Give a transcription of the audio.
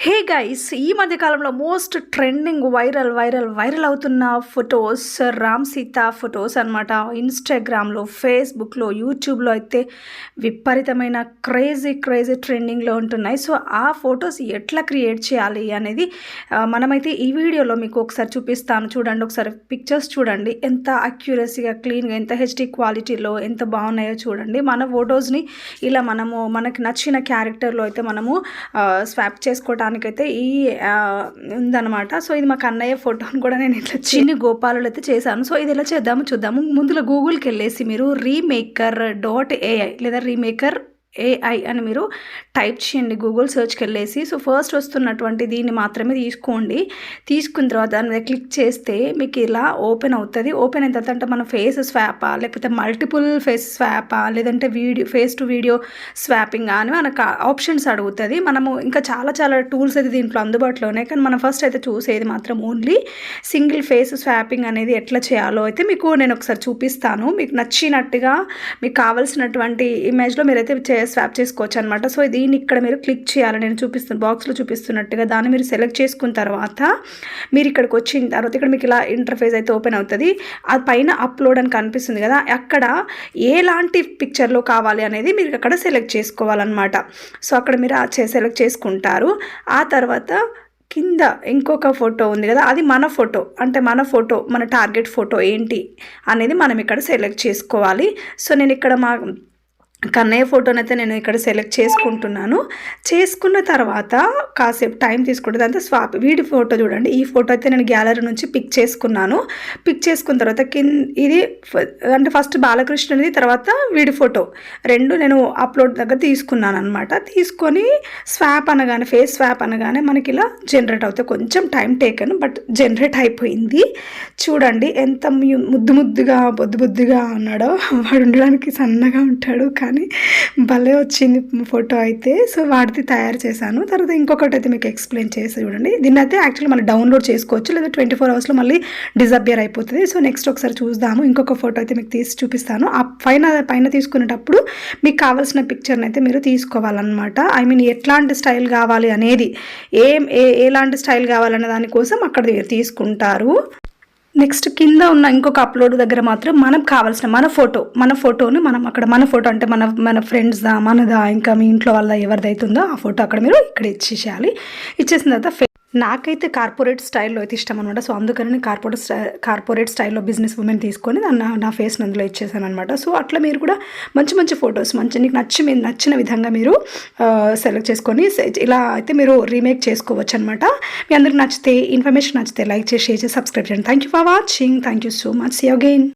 Hey guys, ఈ మధ్య కాలంలో మోస్ట్ ట్రెండింగ్ వైరల్ అవుతున్న ఫొటోస్ రామ్ సీత ఫొటోస్ అనమాట. ఇన్స్టాగ్రామ్లో, ఫేస్బుక్లో, యూట్యూబ్లో అయితే విపరీతమైన క్రేజీ ట్రెండింగ్లో ఉంటున్నాయి. సో ఆ ఫొటోస్ ఎట్లా క్రియేట్ చేయాలి అనేది మనమైతే ఈ వీడియోలో మీకు ఒకసారి చూపిస్తాను. చూడండి, ఒకసారి పిక్చర్స్ చూడండి, ఎంత అక్యురసీగా, క్లీన్గా, ఎంత హెచ్డి క్వాలిటీలో ఎంత బాగున్నాయో చూడండి. మన ఫొటోస్ని ఇలా మనకి నచ్చిన క్యారెక్టర్లో అయితే మనము స్వాప్ చేసుకోవడానికి అయితే ఈ ఉందన్నమాట. సో ఇది మా కన్నయ్య ఫోటోని కూడా నేను ఇట్లా చిన్ని గోపాలలో అయితే చేశాను. సో ఇది ఎలా చూద్దాము. ముందులో గూగుల్కి వెళ్ళేసి మీరు remake.ai లేదా రీమేకర్ ఏఐ అని మీరు టైప్ చేయండి గూగుల్ సర్చ్కి వెళ్ళేసి. సో ఫస్ట్ వస్తున్నటువంటి దీన్ని మాత్రమే తీసుకున్న తర్వాత దాని మీద క్లిక్ చేస్తే మీకు ఇలా ఓపెన్ అవుతుంది. ఓపెన్ అయిన తర్వాత అంటే మన ఫేస్ స్వాపా, లేకపోతే మల్టిపుల్ ఫేస్ స్వాపా, లేదంటే ఫేస్ టు వీడియో స్వాపింగ్ అని మనకు ఆప్షన్స్ అడుగుతుంది. మనము ఇంకా చాలా టూల్స్ అయితే దీంట్లో అందుబాటులోనే, కానీ మనం ఫస్ట్ అయితే చూసేది మాత్రం ఓన్లీ సింగిల్ ఫేస్ స్వాపింగ్ అనేది ఎట్లా చేయాలో అయితే మీకు నేను ఒకసారి చూపిస్తాను. మీకు నచ్చినట్టుగా మీకు కావాల్సినటువంటి ఇమేజ్లో మీరైతే స్వాప్ చేసుకోవచ్చు అనమాట. సో దీన్ని ఇక్కడ మీరు క్లిక్ చేయాలి. నేను బాక్స్లో చూపిస్తున్నట్టుగా దాన్ని మీరు సెలెక్ట్ చేసుకున్న తర్వాత మీరు ఇక్కడికి వచ్చిన తర్వాత ఇక్కడ మీకు ఇలా ఇంటర్ఫేస్ అయితే ఓపెన్ అవుతుంది. అది పైన అప్లోడ్ అని కనిపిస్తుంది కదా, అక్కడ ఎలాంటి పిక్చర్లో కావాలి అనేది మీరు అక్కడ సెలెక్ట్ చేసుకోవాలన్నమాట. సో అక్కడ మీరు సెలెక్ట్ చేసుకుంటారు. ఆ తర్వాత కింద ఇంకొక ఫోటో ఉంది కదా, అది మన ఫోటో, అంటే మన టార్గెట్ ఫోటో ఏంటి అనేది మనం ఇక్కడ సెలెక్ట్ చేసుకోవాలి. సో నేను ఇక్కడ మా కన్నయ్య ఫోటోని అయితే నేను ఇక్కడ సెలెక్ట్ చేసుకున్న తర్వాత కాసేపు టైం తీసుకుంటుంది. అంతా స్వాప్. వీడి ఫోటో చూడండి, ఈ ఫోటో అయితే నేను గ్యాలరీ నుంచి పిక్ చేసుకున్న తర్వాత ఇది అంటే ఫస్ట్ బాలకృష్ణది, తర్వాత వీడి ఫోటో రెండు నేను అప్లోడ్ దగ్గర తీసుకున్నాను అనమాట. తీసుకొని ఫేస్ స్వాప్ అనగానే మనకి ఇలా జనరేట్ అవుతాయి. కొంచెం టైం టేకన్, బట్ జనరేట్ అయిపోయింది. చూడండి ఎంత ముద్దుగా బొద్దుగా ఉన్నాడో. వాడు ఉండడానికి సన్నగా ఉంటాడు, కానీ భలే వచ్చింది ఫోటో అయితే. సో వాటిది తయారు చేశాను. తర్వాత ఇంకొకటి అయితే మీకు ఎక్స్ప్లెయిన్ చేసి చూడండి. దీన్ని అయితే యాక్చువల్లీ మనం డౌన్లోడ్ చేసుకోవచ్చు, లేదా 24 అవర్స్లో మళ్ళీ డిజపియర్ అయిపోతుంది. సో నెక్స్ట్ ఒకసారి చూద్దాము. ఇంకొక ఫోటో అయితే మీకు తీసి చూపిస్తాను. ఆ పైన తీసుకునేటప్పుడు మీకు కావాల్సిన పిక్చర్ని అయితే మీరు తీసుకోవాలన్నమాట. ఎట్లాంటి స్టైల్ కావాలి అనేది, ఎలాంటి స్టైల్ కావాలనే దానికోసం అక్కడ తీసుకుంటారు. నెక్స్ట్ కింద ఉన్న ఇంకొక అప్లోడ్ దగ్గర మాత్రం మనకు కావాల్సిన మన ఫోటోని మనం అక్కడ మన ఫోటో అంటే మన ఫ్రెండ్స్దా, మనదా, ఇంకా మీ ఇంట్లో వాళ్ళ ఎవరిదైతుందో ఆ ఫోటో అక్కడ మీరు ఇక్కడ ఇచ్చేసేయాలి. ఇచ్చేసిన తర్వాత నాకైతే కార్పొరేట్ స్టైల్లో అయితే ఇష్టం అనమాట. సో అందుకని నేను కార్పొరేట్ స్టైల్లో బిజినెస్ ఉమెన్ తీసుకొని నా ఫేస్ని అందులో ఇచ్చేసాను అనమాట. సో అట్లా మీరు కూడా మంచి ఫొటోస్ నీకు నచ్చిన విధంగా మీరు సెలెక్ట్ చేసుకొని ఇలా అయితే మీరు రీమేక్ చేసుకోవచ్చు అనమాట. మీ అందరికి ఇన్ఫర్మేషన్ నచ్చితే లైక్ చేసి, షేర్ చేసి, సబ్స్క్రైబ్ చేయండి. Thank you for watching. Thank you so much. See you again.